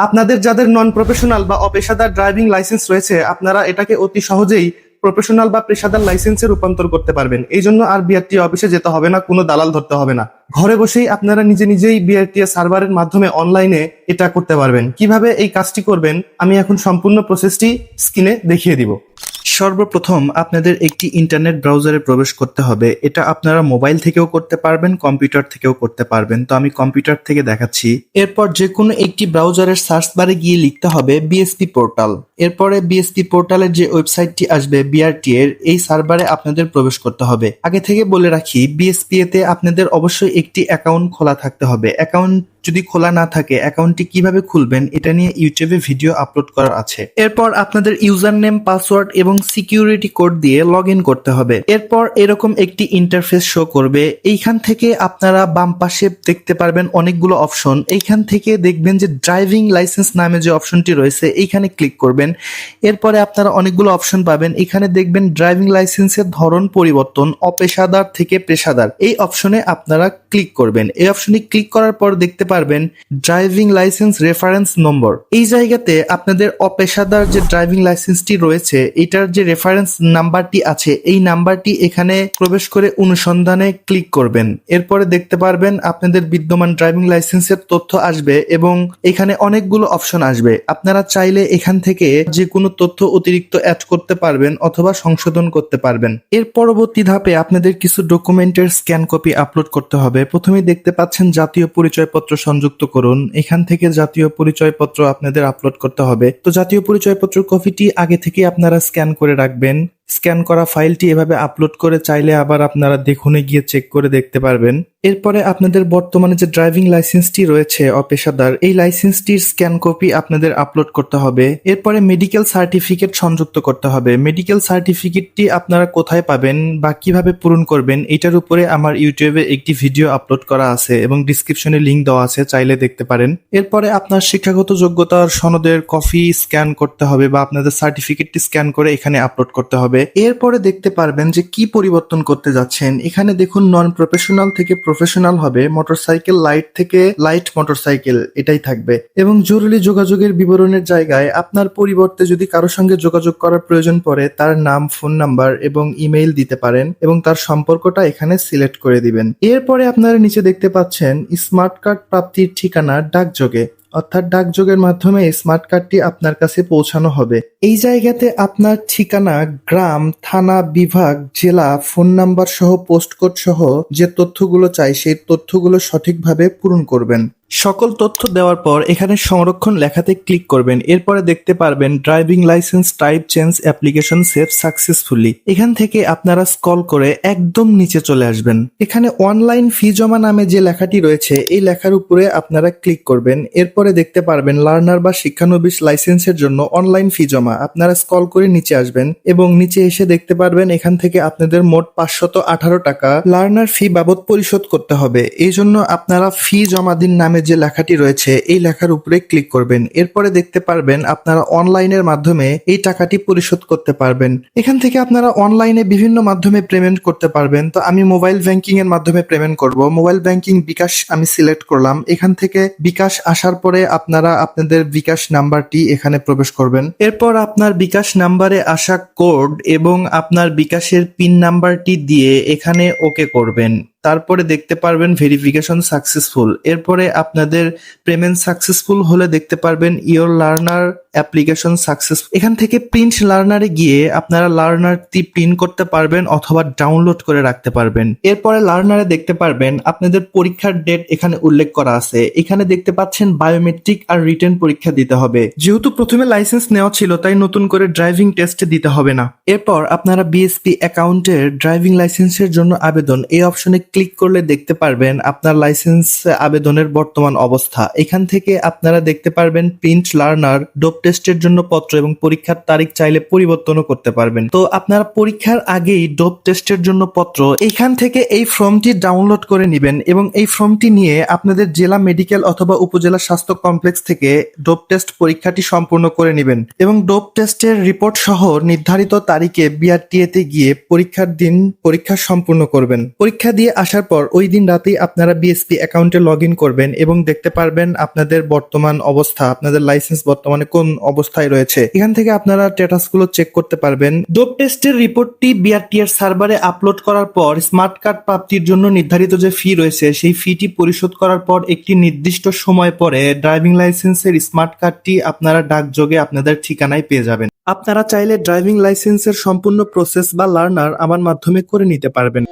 আপনাদের যাদের non professional বা অপেশাদার ড্রাইভিং লাইসেন্স রয়েছে, আপনারা এটাকে অতি সহজেই প্রফেশনাল বা পেশাদার লাইসেন্সে রূপান্তর করতে পারবেন। এই জন্য আর বিআরটিএ অফিসে যেতে হবে না, কোনো দালাল ধরতে হবে না। ঘরে বসেই আপনারা নিজে নিজেই বিআরটিএ সার্ভারের মাধ্যমে অনলাইনে এটা করতে পারবেন। কিভাবে এই কাজটি করবেন আমি এখন সম্পূর্ণ প্রসেসটি স্ক্রিনে দেখিয়ে দিব। সর্বপ্রথম আপনাদের একটি ইন্টারনেট ব্রাউজারে প্রবেশ করতে হবে। এটা আপনারা মোবাইল থেকেও করতে পারবেন, কম্পিউটার থেকেও করতে পারবেন। তো আমি কম্পিউটার থেকে দেখাচ্ছি। এরপর যে কোনো একটি ব্রাউজারের সার্চ বারে গিয়ে লিখতে হবে বিএসপি পোর্টাল। এরপরে বিএসপি পোর্টালের যে ওয়েবসাইটটি আসবে বিআরটি এর, এই সার্ভারে আপনাদের প্রবেশ করতে হবে। আগে থেকে বলে রাখি, বিএসপি তে আপনাদের অবশ্যই একটি অ্যাকাউন্ট খোলা থাকতে হবে। অ্যাকাউন্ট যদি খোলা না থাকে, অ্যাকাউন্টটি কিভাবে খুলবেন এটা নিয়ে ইউটিউবে ভিডিও আপলোড করা আছে। এরপর আপনাদের ইউজার নেম, পাসওয়ার্ড এবং সিকিউরিটি কোড দিয়ে লগ ইন করতে হবে। এরপর এরকম একটি ইন্টারফেস শো করবে। এইখান থেকে আপনারা বাম পাশে দেখতে পারবেন অনেকগুলো অপশন। এইখান থেকে দেখবেন যে ড্রাইভিং লাইসেন্স নামে যে অপশনটি রয়েছে এইখানে ক্লিক করবেন। এরপরে আপনারা অনেকগুলো অপশন পাবেন। এখানে দেখবেন ড্রাইভিং লাইসেন্সের ধরন পরিবর্তন, অপেশাদার থেকে পেশাদার, এই অপশনে আপনারা ক্লিক করবেন। এই অপশনে ক্লিক করার পর দেখতে পারবেন ড্রাইভিং লাইসেন্স রেফারেন্স নম্বর। এই জায়গাতে আপনাদের অপেশাদার যে ড্রাইভিং লাইসেন্সটি রয়েছে এটার যে রেফারেন্স নাম্বারটি আছে এই নাম্বারটি এখানে প্রবেশ করে অনুসন্ধানে ক্লিক করবেন। এরপরে দেখতে পারবেন আপনাদের বিদ্যমান ড্রাইভিং লাইসেন্সের তথ্য আসবে এবং এখানে অনেকগুলো অপশন আসবে। আপনারা চাইলে এখান থেকে যে কোনো তথ্য অতিরিক্ত অ্যাড করতে পারবেন অথবা সংশোধন করতে পারবেন। এর পরবর্তী ধাপে আপনাদের কিছু ডকুমেন্টের স্ক্যান কপি আপলোড করতে হবে। প্রথমেই দেখতে পাচ্ছেন জাতীয় পরিচয়পত্র সংযুক্ত করুন। এখান থেকে জাতীয় পরিচয়পত্র আপনাদের আপলোড করতে হবে। তো জাতীয় পরিচয়পত্র কপিটি আগে থেকে আপনারা স্ক্যান করে রাখবেন। স্ক্যান করা ফাইলটি এভাবে আপলোড করে চাইলে আবার আপনারা দেখুনে গিয়ে চেক করে দেখতে পারবেন। এরপরে আপনাদের বর্তমানে যে ড্রাইভিং লাইসেন্সটি রয়েছে অপেশাদার, এই লাইসেন্সটির স্ক্যান কপি আপনাদের আপলোড করতে হবে। এরপরে মেডিকেল সার্টিফিকেট সংযুক্ত করতে হবে। মেডিকেল সার্টিফিকেটটি আপনারা কোথায় পাবেন বা কিভাবে পূরণ করবেন এটার উপরে আমার ইউটিউবে একটি ভিডিও আপলোড করা আছে এবং ডিসক্রিপশনে লিংক দেওয়া আছে, চাইলে দেখতে পারেন। এরপরে আপনার শিক্ষাগত যোগ্যতার সনদের কপি স্ক্যান করতে হবে বা আপনাদের সার্টিফিকেটটি স্ক্যান করে এখানে আপলোড করতে হবে। এরপরে দেখতে পারবেন যে কি পরিবর্তন করতে যাচ্ছেন। এখানে দেখুন নন প্রফেশনাল থেকে প্রফেশনাল হবে, মোটরসাইকেল লাইট থেকে লাইট মোটরসাইকেল এটাই থাকবে। এবং জরুরি যোগাযোগের বিবরণের জায়গায় আপনার পরিবর্তে যদি কারো সঙ্গে যোগাযোগ করার প্রয়োজন পড়ে তার নাম, ফোন নাম্বার এবং ইমেইল দিতে পারেন এবং তার সম্পর্কটা এখানে সিলেক্ট করে দিবেন। এরপরে আপনারা নিচে দেখতে পাচ্ছেন স্মার্ট কার্ড প্রাপ্তির ঠিকানা ডাকযোগে, অর্থাৎ ডাকযোগের মাধ্যমে স্মার্ট কার্ডটি আপনার কাছে পৌঁছানো হবে। এই জায়গাতে আপনার ঠিকানা, গ্রাম, থানা, বিভাগ, জেলা, ফোন নাম্বার সহ পোস্ট কোড সহ যে তথ্যগুলো চাই সেই তথ্যগুলো সঠিকভাবে পূরণ করবেন। সকল তথ্য দেওয়ার পর এখানে সংরক্ষণ লেখাতে ক্লিক করবেন। এরপরে দেখতে পারবেন driving licence type change application save successfully. এখান থেকে আপনারা স্ক্রল করে একদম নিচে চলে আসবেন। এখানে অনলাইন ফি জমা নামে যে লেখাটি রয়েছে এই লেখার উপরে আপনারা ক্লিক করবেন। এরপরে দেখতে পারবেন লার্নার বা শিক্ষানবিশ লাইসেন্সের জন্য অনলাইন ফি জমা। আপনারা স্ক্রল করে নিচে আসবেন এবং নিচে এসে দেখতে পারবেন এখান থেকে আপনাদের মোট 518 টাকা লার্নার ফি বাবদ পরিশোধ করতে হবে। এই জন্য আপনারা ফি জমা দিন নামে যে লেখাটি রয়েছে এই লেখার উপরে ক্লিক করবেন। এরপরে দেখতে পারবেন আপনারা অনলাইনের মাধ্যমে এই টাকাটি পরিশোধ করতে পারবেন। এখান থেকে আপনারা অনলাইনে বিভিন্ন মাধ্যমে পেমেন্ট করতে পারবেন। তো আমি মোবাইল ব্যাংকিং এর মাধ্যমে পেমেন্ট করব। মোবাইল ব্যাংকিং বিকাশ আমি সিলেক্ট করলাম। এখান থেকে বিকাশ আসার পরে আপনারা আপনাদের বিকাশ নাম্বারটি এখানে প্রবেশ করবেন। এরপর আপনার বিকাশ নাম্বারে আসা কোড এবং আপনার বিকাশের পিন নাম্বারটি দিয়ে এখানে ওকে করবেন। তারপরে দেখতে পারবেন ভেরিফিকেশন সাকসেসফুল। এরপরে আপনাদের পেমেন্ট সাকসেসফুল হলে দেখতে পারবেন ইওর লার্নার অ্যাপ্লিকেশন সাকসেস। এখান থেকে প্রিন্ট লার্নারে গিয়ে আপনারা লার্নারটি প্রিন্ট করতে পারবেন অথবা ডাউনলোড করে রাখতে পারবেন। এরপরে লার্নারে দেখতে পারবেন আপনাদের পরীক্ষার ডেট এখানে উল্লেখ করা আছে। এখানে দেখতে পাচ্ছেন বায়োমেট্রিক আর রিটেন পরীক্ষা দিতে হবে। যেহেতু প্রথমে লাইসেন্স নেওয়া ছিল তাই নতুন করে ড্রাইভিং টেস্টে দিতে হবে না। এরপর আপনারা বিএসপি অ্যাকাউন্টের ড্রাইভিং লাইসেন্সের জন্য আবেদন এই অপশনে ক্লিক করলে দেখতে পারবেন আপনার লাইসেন্স আবেদনের বর্তমান অবস্থা। এখান থেকে আপনারা দেখতে পারবেন প্রিন্ট লার্নার, ডোপ টেস্টের জন্য পত্র এবং পরীক্ষার তারিখ চাইলে পরিবর্তনও করতে পারবেন। তো আপনারা পরীক্ষার আগেই ডোপ টেস্টের জন্য পত্র এখান থেকে এই ফর্মটি ডাউনলোড করে নেবেন এবং এই ফর্মটি নিয়ে আপনাদের জেলা মেডিকেল অথবা উপজেলা স্বাস্থ্য কমপ্লেক্স থেকে ডোপ টেস্ট পরীক্ষাটি সম্পূর্ণ করে নেবেন এবং ডোপ টেস্টের রিপোর্ট সহ নির্ধারিত তারিখে বিআরটিএ তে গিয়ে পরীক্ষার দিন পরীক্ষা সম্পূর্ণ করবেন। পরীক্ষা দিয়ে আসার পর ওই দিন রাতেই আপনারা বিএসপি অ্যাকাউন্টে লগ ইন করবেন এবং দেখতে পারবেন আপনাদের বর্তমান অবস্থা, আপনাদের লাইসেন্স বর্তমানে কোন অবস্থায় রয়েছে। এখান থেকে আপনারা স্ট্যাটাস গুলো চেক করতে পারবেন। ডোপ টেস্টের রিপোর্টটি বিআরটিএর সার্ভারে আপলোড করার পর স্মার্ট কার্ড প্রাপ্তির জন্য নির্ধারিত যে ফি রয়েছে সেই ফিটি পরিশোধ করার পর একটি নির্দিষ্ট সময় পরে ড্রাইভিং লাইসেন্সের স্মার্ট কার্ডটি আপনারা ডাকযোগে আপনাদের ঠিকানায় পেয়ে যাবেন। আপনারা চাইলে ড্রাইভিং লাইসেন্সের সম্পূর্ণ প্রসেস বা লার্নার আমার মাধ্যমে করে নিতে পারবেন।